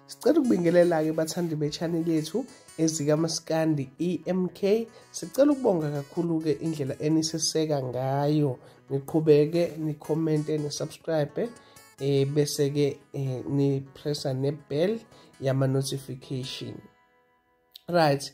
Sicela ukubingelela-ke bathandi be-channel yethu ezikaMaskandi EMK. Sicela ukubonga kakhulu-ke indlela eniseseka ngayo. Niqhubeke, nikhomente, nisubscribe, bese-ke nipressa nebell yama-notification. Right.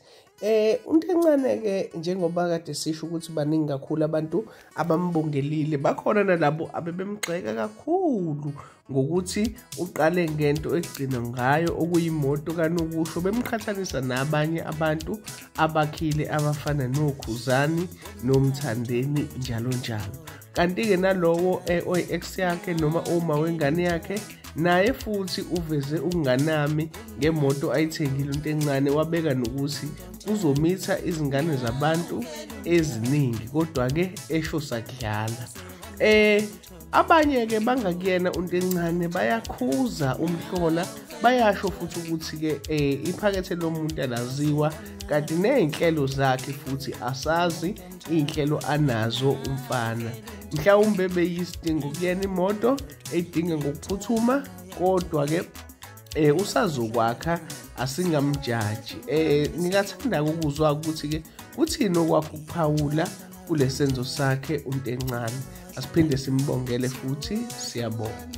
uNtencane-ke njengoba kade sisho ukuthi baningi kakhulu abantu abambongelile, bakhona nalabo abebemgxeka kakhulu ngokuthi uqale ngento egcina ngayo okuyimoto kanokusho, bemqhathanisa nabanye abantu abakhile abafana noKhuzani noMthandeni njalo njalo. Kanti-ke nalowo oyi-ex yakhe noma uma wengane yakhe naye futhi uveze ukunganami ngemoto ayithengile uNtencane, wabeka nokuthi uzomitha izingane zabantu eziningi, kodwa-ke esho sakudlala. Abanye-ke bangakuyena uNtencane bayakhuza umhlola, bayasho futhi ukuthi-ke iphakethe lomuntu alaziwa, kanti ney'nhlelo zakhe futhi asazi iy'nhlelo anazo umfana. Mhlawumbe beyisidingo kuyena imoto eyidinga ngokuphuthuma, kodwa-ke usazokwakha, asingamjaji. Ngingathanda-ke ukuzwa ukuthi-ke kuthini okwakho ukuphawula kule senzo sakhe uNtencane. Asiphinde simbongele futhi, siyabonga.